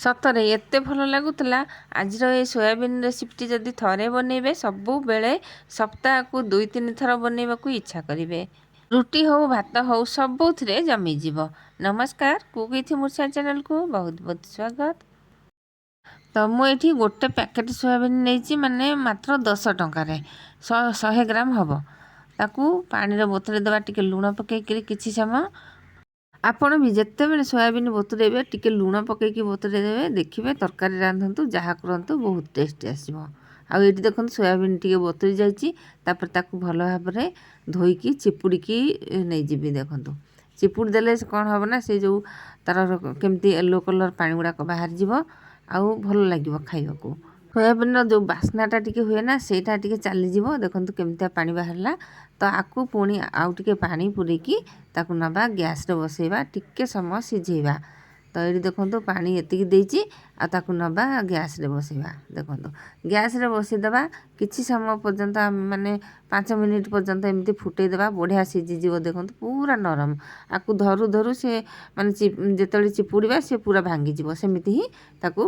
ସତରେ ଏତେ ଭଲ ଲାଗୁଥିଲା। ଆଜିର ଏ ସୋୟାବିନ୍ ରେସିପିଟି ଯଦି ଥରେ ବନେଇବେ ସବୁବେଳେ ସପ୍ତାହକୁ 2-3 ଥର ବନେଇବାକୁ ଇଚ୍ଛା କରିବେ। ରୁଟି ହଉ ଭାତ ହଉ ସବୁଥିରେ ଜମିଯିବ। ନମସ୍କାର, କୁକ୍ ୱିଥ୍ ମୂଷା ଚ୍ୟାନେଲକୁ ବହୁତ ବହୁତ ସ୍ୱାଗତ। ତ ମୁଁ ଏଠି ଗୋଟେ ପ୍ୟାକେଟ୍ ସୋୟାବିନ୍ ନେଇଛି, ମାନେ ମାତ୍ର 10 ଟଙ୍କାରେ 100 ଗ୍ରାମ ହେବ। ତାକୁ ପାଣିରେ ବତୁରେଇ ଦେବା, ଟିକେ ଲୁଣ ପକେଇକିରି କିଛି ସମୟ। ଆପଣ ବି ଯେତେବେଳେ ସୋୟାବିନ୍ ବତୁରେଇବେ ଟିକେ ଲୁଣ ପକେଇକି ବତୁରେଇ ଦେବେ, ଦେଖିବେ ତରକାରୀ ରାନ୍ଧନ୍ତୁ ଯାହା କରନ୍ତୁ ବହୁତ ଟେଷ୍ଟି ଆସିବ। ଆଉ ଏଇଠି ଦେଖନ୍ତୁ ସୋୟାବିନ୍ ଟିକେ ବତୁରି ଯାଇଛି, ତାପରେ ତାକୁ ଭଲ ଭାବରେ ଧୋଇକି ଚିପୁଡ଼ିକି ନେଇଯିବି। ଦେଖନ୍ତୁ ଚିପୁଡ଼ି ଦେଲେ କ'ଣ ହେବ ନା, ସେ ଯେଉଁ ତାର କେମିତି ୟେଲୋ କଲର୍ ପାଣି ଗୁଡ଼ାକ ବାହାରିଯିବ, ଆଉ ଭଲ ଲାଗିବ ଖାଇବାକୁ। ସୋୟାବିନ୍ର ଯେଉଁ ବାସ୍ନାଟା ଟିକେ ହୁଏ ନା, ସେଇଟା ଟିକେ ଚାଲିଯିବ। ଦେଖନ୍ତୁ କେମିତିଆ ପାଣି ବାହାରିଲା। ତ ଆକୁ ପୁଣି ଆଉ ଟିକେ ପାଣି ପୁରେଇକି ତାକୁ ନେବା, ଗ୍ୟାସ୍ରେ ବସେଇବା, ଟିକେ ସମୟ ସିଝେଇବା। ତ ଏଇଠି ଦେଖନ୍ତୁ ପାଣି ଏତିକି ଦେଇଛି, ଆଉ ତାକୁ ନେବା ଗ୍ୟାସ୍ରେ ବସେଇବା। ଦେଖନ୍ତୁ ଗ୍ୟାସ୍ରେ ବସେଇଦେବା, କିଛି ସମୟ ପର୍ଯ୍ୟନ୍ତ ମାନେ 5 ମିନିଟ୍ ପର୍ଯ୍ୟନ୍ତ ଏମିତି ଫୁଟେଇ ଦେବା, ବଢ଼ିଆ ସିଝିଯିବ। ଦେଖନ୍ତୁ ପୁରା ନରମ। ଆକୁ ଧରୁ ଧରୁ ସେ ମାନେ ଯେତେବେଳେ ଚିପୁଡ଼ିବା ସେ ପୁରା ଭାଙ୍ଗିଯିବ, ସେମିତି ହିଁ ତାକୁ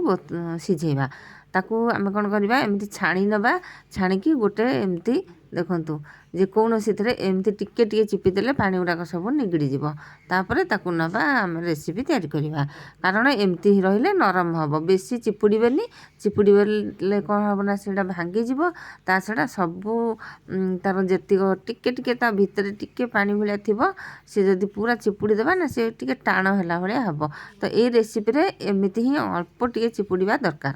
ସିଝେଇବା। ତାକୁ ଆମେ କ'ଣ କରିବା, ଏମିତି ଛାଣି ନେବା। ଛାଣିକି ଗୋଟେ ଏମିତି ଦେଖନ୍ତୁ ଯେକୌଣସିଥିରେ ଏମିତି ଟିକେ ଟିକେ ଚିପି ଦେଲେ ପାଣି ଗୁଡ଼ାକ ସବୁ ନିଗିଡ଼ିଯିବ। ତାପରେ ତାକୁ ନେବା, ଆମେ ରେସିପି ତିଆରି କରିବା। କାରଣ ଏମିତି ରହିଲେ ନରମ ହେବ, ବେଶୀ ଚିପୁଡ଼ିବେନି। ଚିପୁଡ଼ିଲେ କ'ଣ ହେବ ନା, ସେଇଟା ଭାଙ୍ଗିଯିବ। ତା ଛଡ଼ା ସବୁ ତାର ଯେତିକ ଟିକେ ଟିକେ ତା ଭିତରେ ଟିକେ ପାଣି ଭଳିଆ ଥିବ, ସେ ଯଦି ପୁରା ଚିପୁଡ଼ି ଦେବା ନା, ସେ ଟିକେ ଟାଣ ହେଲା ଭଳିଆ ହେବ। ତ ଏଇ ରେସିପିରେ ଏମିତି ହିଁ ଅଳ୍ପ ଟିକେ ଚିପୁଡ଼ିବା ଦରକାର।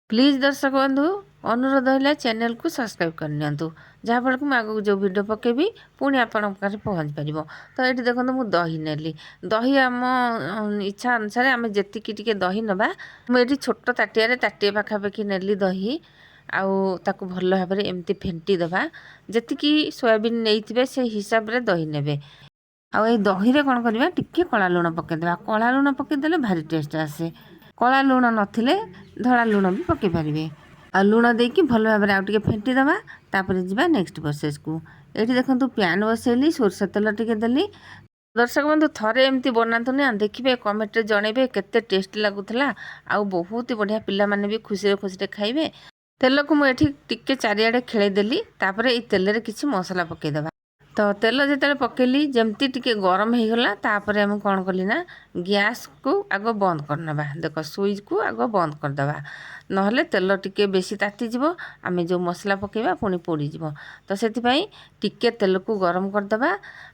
ପ୍ଲିଜ୍ ଦର୍ଶକ ବନ୍ଧୁ, ଅନୁରୋଧ ହେଲା ଚ୍ୟାନେଲକୁ ସବସ୍କ୍ରାଇବ୍ କରିନିଅନ୍ତୁ, ଯାହାଫଳରେ ମୁଁ ଆଗକୁ ଯେଉଁ ଭିଡ଼ିଓ ପକାଇବି ପୁଣି ଆପଣଙ୍କ ପାଖରେ ପହଞ୍ଚି ପାରିବ। ତ ଏଇଠି ଦେଖନ୍ତୁ ମୁଁ ଦହି ନେଲି। ଦହି ଆମ ଇଚ୍ଛା ଅନୁସାରେ ଆମେ ଯେତିକି ଟିକେ ଦହି ନେବା। ମୁଁ ଏଇଠି ଛୋଟ ତାଟିଆରେ ତାଟିଏ ପାଖାପାଖି ନେଲି ଦହି। ଆଉ ତାକୁ ଭଲ ଭାବରେ ଏମିତି ଫେଣ୍ଟି ଦେବା। ଯେତିକି ସୋୟାବିନ୍ ନେଇଥିବେ ସେଇ ହିସାବରେ ଦହି ନେବେ। ଆଉ ଏଇ ଦହିରେ କ'ଣ କରିବା, ଟିକେ କଳା ଲୁଣ ପକାଇଦେବା। କଳା ଲୁଣ ପକାଇଦେଲେ ଭାରି ଟେଷ୍ଟ ଆସେ। କଳା ଲୁଣ ନଥିଲେ ଧଳା ଲୁଣ ବି ପକାଇ ପାରିବେ। ଆଉ ଲୁଣ ଦେଇକି ଭଲ ଭାବରେ ଆଉ ଟିକେ ଫେଣ୍ଟି ଦେବା। ତାପରେ ଯିବା ନେକ୍ସଟ ପ୍ରୋସେସ୍କୁ। ଏଇଠି ଦେଖନ୍ତୁ ପ୍ୟାନ୍ ବସେଇଲି, ସୋରିଷ ତେଲ ଟିକେ ଦେଲି। ଦର୍ଶକ ବନ୍ଧୁ ଥରେ ଏମିତି ବନାନ୍ତୁ ନା, ଦେଖିବେ କମେଣ୍ଟରେ ଜଣେଇବେ କେତେ ଟେଷ୍ଟି ଲାଗୁଥିଲା। ଆଉ ବହୁତ ବଢ଼ିଆ, ପିଲାମାନେ ବି ଖୁସିରେ ଖୁସିରେ ଖାଇବେ। ତେଲକୁ ମୁଁ ଏଠି ଟିକେ ଚାରିଆଡ଼େ ଖେଳେଇ ଦେଲି। ତାପରେ ଏଇ ତେଲରେ କିଛି ମସଲା ପକାଇଦେବା। ତ ତେଲ ଯେତେବେଳେ ପକାଇଲି, ଯେମିତି ଟିକେ ଗରମ ହେଇଗଲା, ତାପରେ ଆମେ କ'ଣ କଲି ନା, ଗ୍ୟାସ୍କୁ ଆଗ ବନ୍ଦ କରିନେବା। ଦେଖ ସୁଇଚ୍କୁ ଆଗ ବନ୍ଦ କରିଦେବା, ନହେଲେ ତେଲ ଟିକେ ବେଶୀ ତାତିଯିବ। ଆମେ ଯେଉଁ ମସଲା ପକାଇବା ପୁଣି ପୋଡ଼ିଯିବ। ତ ସେଥିପାଇଁ ଟିକେ ତେଲକୁ ଗରମ କରିଦେବା।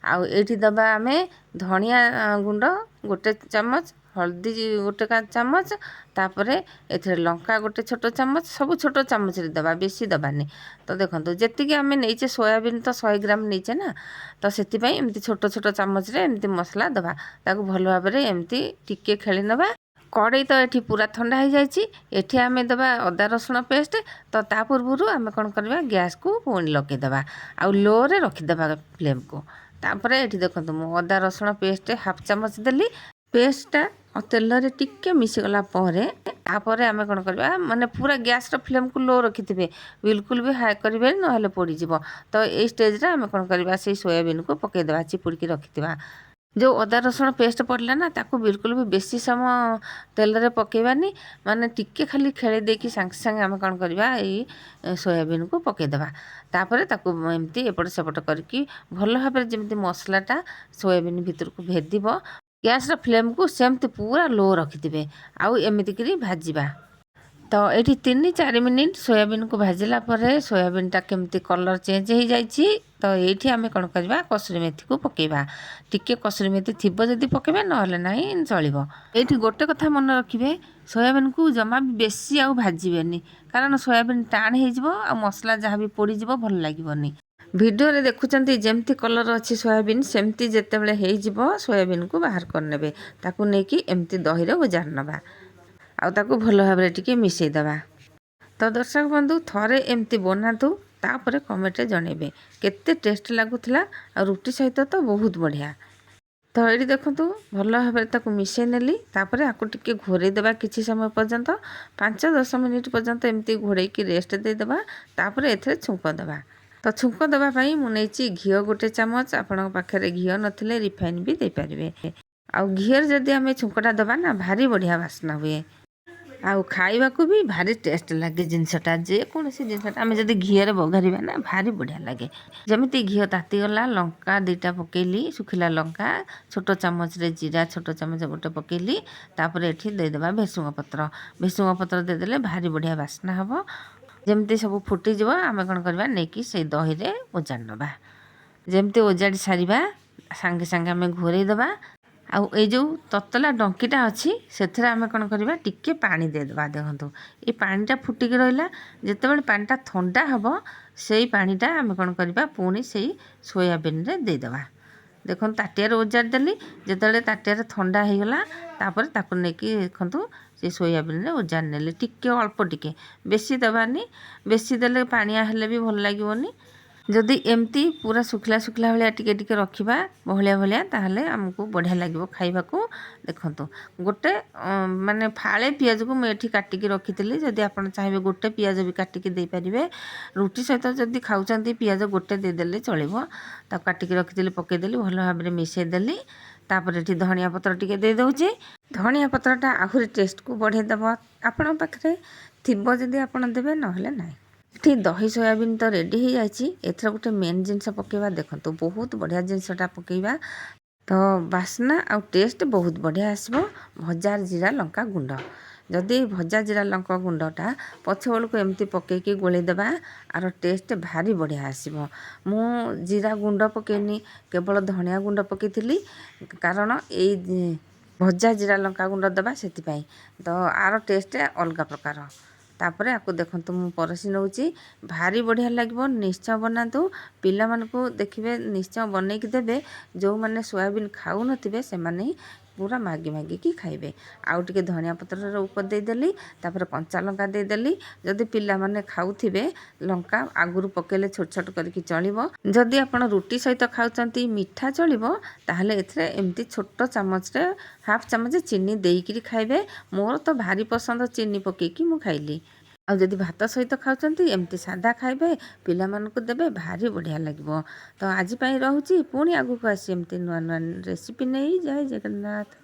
ଆଉ ଏଇଠି ଦେବା ଆମେ ଧନିଆ ଗୁଣ୍ଡ 1 ଚାମଚ, ହଳଦୀ 1 ଚାମଚ, ତାପରେ ଏଥିରେ ଲଙ୍କା 1 ଛୋଟ ଚାମଚ। ସବୁ ଛୋଟ ଚାମଚରେ ଦେବା, ବେଶୀ ଦେବାନି। ତ ଦେଖନ୍ତୁ ଯେତିକି ଆମେ ନେଇଛେ ସୋୟାବିନ୍ ତ 100 ଗ୍ରାମ ନେଇଛେ ନା, ତ ସେଥିପାଇଁ ଏମିତି ଛୋଟ ଛୋଟ ଚାମଚରେ ଏମିତି ମସଲା ଦେବା। ତାକୁ ଭଲ ଭାବରେ ଏମିତି ଟିକେ ଖେଳି ନେବା। କଡ଼େଇ ତ ଏଠି ପୁରା ଥଣ୍ଡା ହେଇଯାଇଛି। ଏଠି ଆମେ ଦେବା ଅଦା ରସୁଣ ପେଷ୍ଟ। ତ ତା ପୂର୍ବରୁ ଆମେ କ'ଣ କରିବା, ଗ୍ୟାସ୍କୁ ପୁଣି ଲଗାଇଦେବା, ଆଉ ଲୋରେ ରଖିଦେବା ଫ୍ଲେମ୍କୁ। ତାପରେ ଏଠି ଦେଖନ୍ତୁ ମୁଁ ଅଦା ରସୁଣ ପେଷ୍ଟ 1/2 ଚାମଚ ଦେଲି। ପେଷ୍ଟଟା ତେଲରେ ଟିକେ ମିଶିଗଲା ପରେ, ତାପରେ ଆମେ କ'ଣ କରିବା, ମାନେ ପୁରା ଗ୍ୟାସ୍ର ଫ୍ଲେମ୍କୁ ଲୋ ରଖିଥିବେ, ବିଲକୁଲ ବି ହାଇ କରିବେନି, ନହେଲେ ପୋଡ଼ିଯିବ। ତ ଏଇ ଷ୍ଟେଜ୍ରେ ଆମେ କ'ଣ କରିବା, ସେଇ ସୋୟାବିନ୍କୁ ପକାଇଦେବା, ଚିପୁଡ଼ିକି ରଖିଥିବା। ଯେଉଁ ଅଦା ରସୁଣ ପେଷ୍ଟ ପଡ଼ିଲା ନା, ତାକୁ ବିଲକୁଲ ବି ବେଶୀ ସମୟ ତେଲରେ ପକାଇବାନି, ମାନେ ଟିକେ ଖାଲି ଖେଳି ଦେଇକି ସାଙ୍ଗେ ସାଙ୍ଗେ ଆମେ କ'ଣ କରିବା, ଏଇ ସୋୟାବିନ୍କୁ ପକାଇଦେବା। ତାପରେ ତାକୁ ଏମିତି ଏପଟ ସେପଟ କରିକି ଭଲ ଭାବରେ ଯେମିତି ମସଲାଟା ସୋୟାବିନ୍ ଭିତରକୁ ଭେଦିବ, ଗ୍ୟାସ୍ର ଫ୍ଲେମ୍କୁ ସେମିତି ପୁରା ଲୋ ରଖିଥିବେ, ଆଉ ଏମିତିକିରି ଭାଜିବା। ତ ଏଇଠି 3-4 ମିନିଟ୍ ସୋୟାବିନ୍କୁ ଭାଜିଲା ପରେ ସୋୟାବିନ୍ଟା କେମିତି କଲର୍ ଚେଞ୍ଜ ହେଇଯାଇଛି। ତ ଏଇଠି ଆମେ କ'ଣ କରିବା, କସୁରୀ ମେଥିକୁ ପକାଇବା। ଟିକେ କସୁରୀ ମେଥି ଥିବ ଯଦି ପକାଇବେ, ନହେଲେ ନାହିଁ ଚଳିବ। ଏଇଠି ଗୋଟେ କଥା ମନେ ରଖିବେ, ସୋୟାବିନ୍କୁ ଜମା ବି ବେଶୀ ଆଉ ଭାଜିବେନି, କାରଣ ସୋୟାବିନ୍ ଟାଣ ହେଇଯିବ, ଆଉ ମସଲା ଯାହା ବି ପୋଡ଼ିଯିବ, ଭଲ ଲାଗିବନି। ଭିଡ଼ିଓରେ ଦେଖୁଛନ୍ତି ଯେମିତି କଲର୍ ଅଛି ସୋୟାବିନ୍, ସେମିତି ଯେତେବେଳେ ହେଇଯିବ ସୋୟାବିନ୍କୁ ବାହାର କରିନେବେ। ତାକୁ ନେଇକି ଏମିତି ଦହିରେ ଓଜାଡ଼ି ନେବା, ଆଉ ତାକୁ ଭଲ ଭାବରେ ଟିକେ ମିଶାଇ ଦେବା। ତ ଦର୍ଶକ ବନ୍ଧୁ ଥରେ ଏମିତି ବନାନ୍ତୁ, ତାପରେ କମେଣ୍ଟରେ ଜଣେଇବେ କେତେ ଟେଷ୍ଟ ଲାଗୁଥିଲା। ଆଉ ରୁଟି ସହିତ ତ ବହୁତ ବଢ଼ିଆ। ତ ଏଇଠି ଦେଖନ୍ତୁ ଭଲ ଭାବରେ ତାକୁ ମିଶାଇ ନେଲି। ତାପରେ ଆକୁ ଟିକେ ଘୋଡ଼େଇ ଦେବା କିଛି ସମୟ ପର୍ଯ୍ୟନ୍ତ, 5-10 ମିନିଟ୍ ପର୍ଯ୍ୟନ୍ତ ଏମିତି ଘୋଡ଼େଇକି ରେଷ୍ଟ ଦେଇଦେବା। ତାପରେ ଏଥିରେ ଛୁଙ୍କ ଦେବା। ତ ଛୁଙ୍କ ଦେବା ପାଇଁ ମୁଁ ନେଇଛି ଘିଅ 1 ଚାମଚ। ଆପଣଙ୍କ ପାଖରେ ଘିଅ ନଥିଲେ ରିଫାଇନ୍ ବି ଦେଇପାରିବେ। ଆଉ ଘିଅରେ ଯଦି ଆମେ ଛୁଙ୍କଟା ଦେବା ନା, ଭାରି ବଢ଼ିଆ ବାସ୍ନା ହୁଏ। ଆଉ ଖାଇବାକୁ ବି ଭାରି ଟେଷ୍ଟ ଲାଗେ ଜିନିଷଟା। ଯେକୌଣସି ଜିନିଷଟା ଆମେ ଯଦି ଘିଅରେ ବଘାରିବା ନା ଭାରି ବଢ଼ିଆ ଲାଗେ। ଯେମିତି ଘିଅ ତାତିଗଲା, ଲଙ୍କା 2ଟା ପକେଇଲି, ଶୁଖିଲା ଲଙ୍କା, ଛୋଟ ଚାମଚରେ ଜିରା ଛୋଟ ଚାମଚ ଗୋଟେ ପକେଇଲି। ତାପରେ ଏଠି ଦେଇଦେବା ଭେସୁଙ୍ଗା ପତ୍ର। ଭେସୁଙ୍ଗା ପତ୍ର ଦେଇଦେଲେ ଭାରି ବଢ଼ିଆ ବାସ୍ନା ହେବ। ଯେମିତି ସବୁ ଫୁଟିଯିବ ଆମେ କ'ଣ କରିବା, ନେଇକି ସେଇ ଦହିରେ ଓଜାଡ଼ି ନେବା। ଯେମିତି ଓଜାଡ଼ି ସାରିବା ସାଙ୍ଗେ ସାଙ୍ଗେ ଆମେ ଘୋରେଇ ଦେବା। ଆଉ ଏଇ ଯେଉଁ ତତଲା ଡଙ୍କିଟା ଅଛି ସେଥିରେ ଆମେ କ'ଣ କରିବା, ଟିକେ ପାଣି ଦେଇଦେବା। ଦେଖନ୍ତୁ ଏଇ ପାଣିଟା ଫୁଟିକି ରହିଲା। ଯେତେବେଳେ ପାଣିଟା ଥଣ୍ଡା ହେବ ସେଇ ପାଣିଟା ଆମେ କ'ଣ କରିବା, ପୁଣି ସେଇ ସୋୟାବିନରେ ଦେଇଦେବା। ଦେଖନ୍ତୁ ତାଟିଆରେ ଓଜାଡ଼ି ଦେଲି। ଯେତେବେଳେ ତାଟିଆରେ ଥଣ୍ଡା ହେଇଗଲା ତାପରେ ତାକୁ ନେଇକି ଦେଖନ୍ତୁ ସେ ସୋୟାବିନରେ ଓଜାଡ଼ି ନେଲି। ଟିକେ ଅଳ୍ପ ଟିକେ, ବେଶୀ ଦେବାନି। ବେଶୀ ଦେଲେ ପାଣିଆ ହେଲେ ବି ଭଲ ଲାଗିବନି। ଯଦି ଏମିତି ପୁରା ଶୁଖିଲା ଶୁଖିଲା ଭଳିଆ ଟିକେ ଟିକେ ରଖିବା, ବହଳିଆ ଭଳିଆ, ତାହେଲେ ଆମକୁ ବଢ଼ିଆ ଲାଗିବ ଖାଇବାକୁ। ଦେଖନ୍ତୁ ଗୋଟେ ମାନେ ଫାଳେ ପିଆଜକୁ ମୁଁ ଏଠି କାଟିକି ରଖିଥିଲି। ଯଦି ଆପଣ ଚାହିଁବେ ଗୋଟେ ପିଆଜ ବି କାଟିକି ଦେଇପାରିବେ। ରୁଟି ସହିତ ଯଦି ଖାଉଛନ୍ତି ପିଆଜ ଗୋଟେ ଦେଇଦେଲେ ଚଳିବ। ତାକୁ କାଟିକି ରଖିଥିଲି, ପକାଇଦେଲି, ଭଲ ଭାବରେ ମିଶାଇଦେଲି। ତାପରେ ଏଠି ଧନିଆ ପତ୍ର ଟିକେ ଦେଇଦେଉଛି। ଧନିଆ ପତ୍ରଟା ଆହୁରି ଟେଷ୍ଟକୁ ବଢ଼େଇ ଦେବ। ଆପଣଙ୍କ ପାଖରେ ଥିବ ଯଦି ଆପଣ ଦେବେ, ନହେଲେ ନାହିଁ। ଏଠି ଦହି ସୋୟାବିନ୍ ତ ରେଡ଼ି ହେଇଯାଇଛି। ଏଥର ଗୋଟେ ମେନ୍ ଜିନିଷ ପକାଇବା। ଦେଖନ୍ତୁ ବହୁତ ବଢ଼ିଆ ଜିନିଷଟା ପକାଇବା, ତ ବାସ୍ନା ଆଉ ଟେଷ୍ଟ ବହୁତ ବଢ଼ିଆ ଆସିବ। ଭଜା ଜିରା ଲଙ୍କା ଗୁଣ୍ଡ। ଯଦି ଭଜା ଜିରା ଲଙ୍କା ଗୁଣ୍ଡଟା ପଛବେଳକୁ ଏମିତି ପକାଇକି ଗୋଳେଇ ଦେବା, ଆର ଟେଷ୍ଟ ଭାରି ବଢ଼ିଆ ଆସିବ। ମୁଁ ଜିରା ଗୁଣ୍ଡ ପକାଇନି, କେବଳ ଧନିଆ ଗୁଣ୍ଡ ପକାଇଥିଲି, କାରଣ ଏଇ ଭଜା ଜିରା ଲଙ୍କା ଗୁଣ୍ଡ ଦେବା ସେଥିପାଇଁ। ତ ଆର ଟେଷ୍ଟ ଅଲଗା ପ୍ରକାର। ତାପରେ ଆକୁ ଦେଖନ୍ତୁ ମୁଁ ପରସି ନେଉଛି। ଭାରି ବଢ଼ିଆ ଲାଗିବ, ନିଶ୍ଚୟ ବନାନ୍ତୁ। ପିଲାମାନଙ୍କୁ ଦେଖିବେ ନିଶ୍ଚୟ ବନେଇକି ଦେବେ। ଯେଉଁମାନେ ସୋୟାବିନ୍ ଖାଉନଥିବେ ସେମାନେ ପୁରା ମାଗିକି ଖାଇବେ। ଆଉ ଟିକେ ଧନିଆ ପତ୍ରର ଉପରେ ଦେଇଦେଲି, ତାପରେ କଞ୍ଚା ଲଙ୍କା ଦେଇଦେଲି। ଯଦି ପିଲାମାନେ ଖାଉଥିବେ ଲଙ୍କା ଆଗରୁ ପକାଇଲେ ଛୋଟ ଛୋଟ କରିକି ଚଳିବ। ଯଦି ଆପଣ ରୁଟି ସହିତ ଖାଉଛନ୍ତି ମିଠା ଚଳିବ, ତାହେଲେ ଏଥିରେ ଏମିତି ଛୋଟ ଚାମଚରେ ହାଫ୍ ଚାମଚ ଚିନି ଦେଇକିରି ଖାଇବେ। ମୋର ତ ଭାରି ପସନ୍ଦ ଚିନି ପକାଇକି ମୁଁ ଖାଇଲି। ଆଉ ଯଦି ଭାତ ସହିତ ଖାଉଛନ୍ତି ଏମିତି ସାଧା ଖାଇବେ, ପିଲାମାନଙ୍କୁ ଦେବେ, ଭାରି ବଢ଼ିଆ ଲାଗିବ। ତ ଆଜି ପାଇଁ ରହୁଛି, ପୁଣି ଆଗକୁ ଆସି ଏମିତି ନୂଆ ନୂଆ ରେସିପି ନେଇ ଜୟ ଜଗନ୍ନାଥ।